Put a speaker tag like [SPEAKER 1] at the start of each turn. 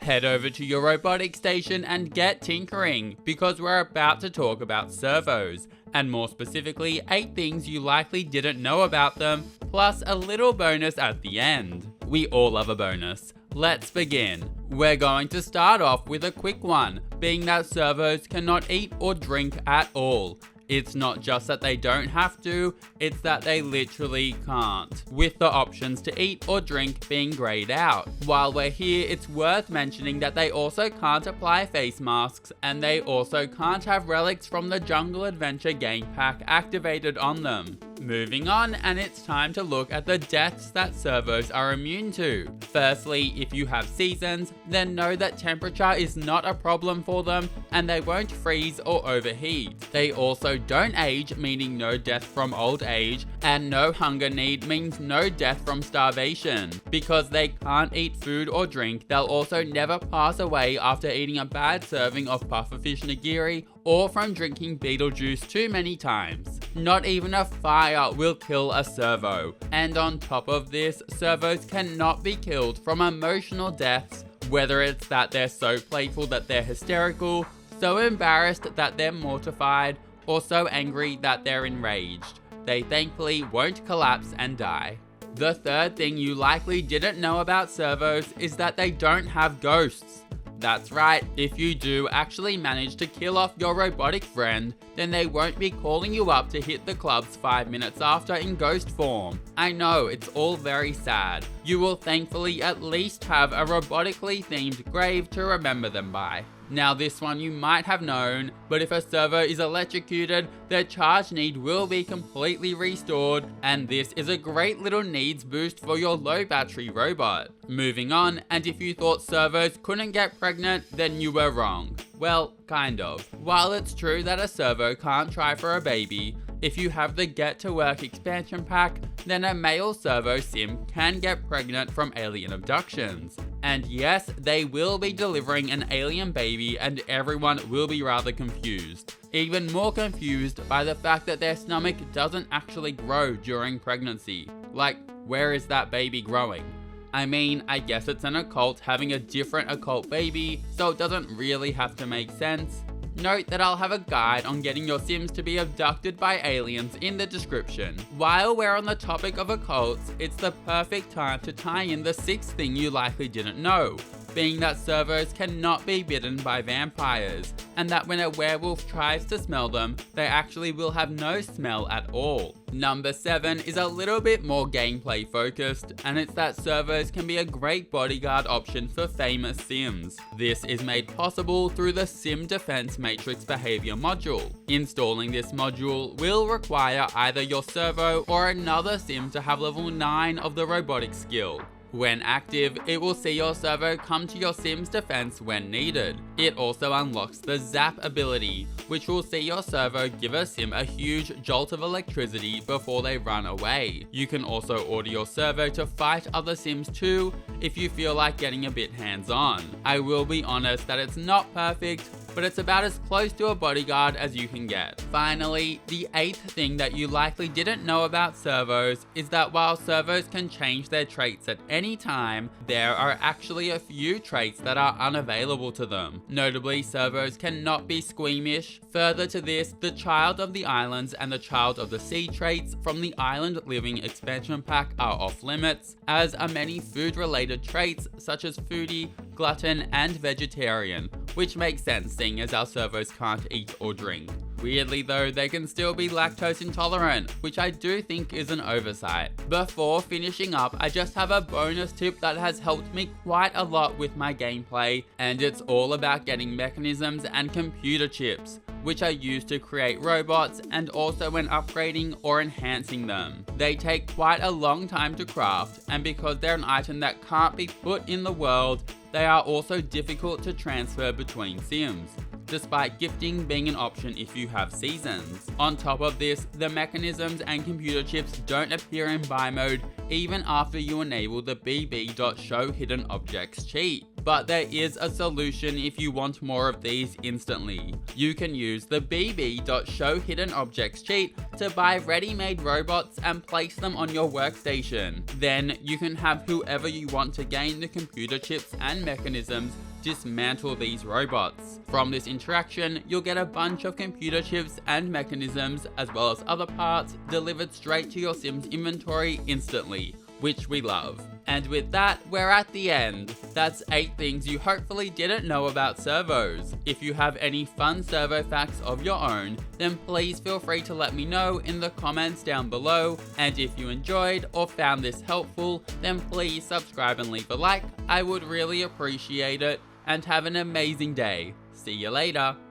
[SPEAKER 1] Head over to your robotic station and get tinkering, because we're about to talk about servos, and more specifically 8 things you likely didn't know about them, plus a little bonus at the end. We all love a bonus. Let's begin. We're going to start off with a quick one, being that servos cannot eat or drink at all. It's not just that they don't have to, it's that they literally can't, with the options to eat or drink being greyed out. While we're here, it's worth mentioning that they also can't apply face masks, and they also can't have relics from the Jungle Adventure game pack activated on them. Moving on, and it's time to look at the deaths that servos are immune to. Firstly, if you have seasons, then know that temperature is not a problem for them, and they won't freeze or overheat. They also don't age, meaning no death from old age, and no hunger need means no death from starvation. Because they can't eat food or drink, they'll also never pass away after eating a bad serving of pufferfish nigiri or from drinking beetle juice too many times. Not even a fire will kill a servo. And on top of this, servos cannot be killed from emotional deaths, whether it's that they're so playful that they're hysterical, so embarrassed that they're mortified, or so angry that they're enraged. They thankfully won't collapse and die. The third thing you likely didn't know about servos is that they don't have ghosts. That's right, if you do actually manage to kill off your robotic friend, then they won't be calling you up to hit the clubs 5 minutes after in ghost form. I know, it's all very sad. You will thankfully at least have a robotically themed grave to remember them by. Now this one you might have known, but if a servo is electrocuted, their charge need will be completely restored, and this is a great little needs boost for your low battery robot. Moving on, and if you thought servos couldn't get pregnant, then you were wrong. Well, kind of. While it's true that a servo can't try for a baby, if you have the Get to Work expansion pack, then a male servo sim can get pregnant from alien abductions. And yes, they will be delivering an alien baby, and everyone will be rather confused. Even more confused by the fact that their stomach doesn't actually grow during pregnancy. Like, where is that baby growing? I mean, I guess it's an occult having a different occult baby, so it doesn't really have to make sense. Note that I'll have a guide on getting your Sims to be abducted by aliens in the description. While we're on the topic of occults, it's the perfect time to tie in the 6th thing you likely didn't know, being that servos cannot be bitten by vampires, and that when a werewolf tries to smell them, they actually will have no smell at all. Number 7 is a little bit more gameplay focused, and it's that servos can be a great bodyguard option for famous Sims. This is made possible through the Sim Defense Matrix Behavior module. Installing this module will require either your servo or another Sim to have level 9 of the robotic skill. When active, it will see your servo come to your Sim's defense when needed. It also unlocks the Zap ability, which will see your servo give a Sim a huge jolt of electricity before they run away. You can also order your servo to fight other Sims too, if you feel like getting a bit hands-on. I will be honest that it's not perfect, but it's about as close to a bodyguard as you can get. Finally, the 8th thing that you likely didn't know about servos is that while servos can change their traits at any time, there are actually a few traits that are unavailable to them. Notably, servos cannot be squeamish. Further to this, the Child of the Islands and the Child of the Sea traits from the Island Living expansion pack are off limits, as are many food-related traits such as foodie, glutton, and vegetarian, which makes sense seeing as our servos can't eat or drink. Weirdly though, they can still be lactose intolerant, which I do think is an oversight. Before finishing up, I just have a bonus tip that has helped me quite a lot with my gameplay, and it's all about getting mechanisms and computer chips, which are used to create robots and also when upgrading or enhancing them. They take quite a long time to craft, and because they're an item that can't be put in the world, they are also difficult to transfer between Sims, despite gifting being an option if you have seasons. On top of this, the mechanisms and computer chips don't appear in buy mode even after you enable the bb.showhiddenobjects cheat. But there is a solution if you want more of these instantly. You can use the bb.showhiddenobjects cheat to buy ready-made robots and place them on your workstation. Then you can have whoever you want to gain the computer chips and mechanisms dismantle these robots. From this interaction, you'll get a bunch of computer chips and mechanisms, as well as other parts, delivered straight to your Sim's inventory instantly, which we love. And with that, we're at the end. That's 8 things you hopefully didn't know about servos. If you have any fun servo facts of your own, then please feel free to let me know in the comments down below. And if you enjoyed or found this helpful, then please subscribe and leave a like. I would really appreciate it. And have an amazing day. See you later.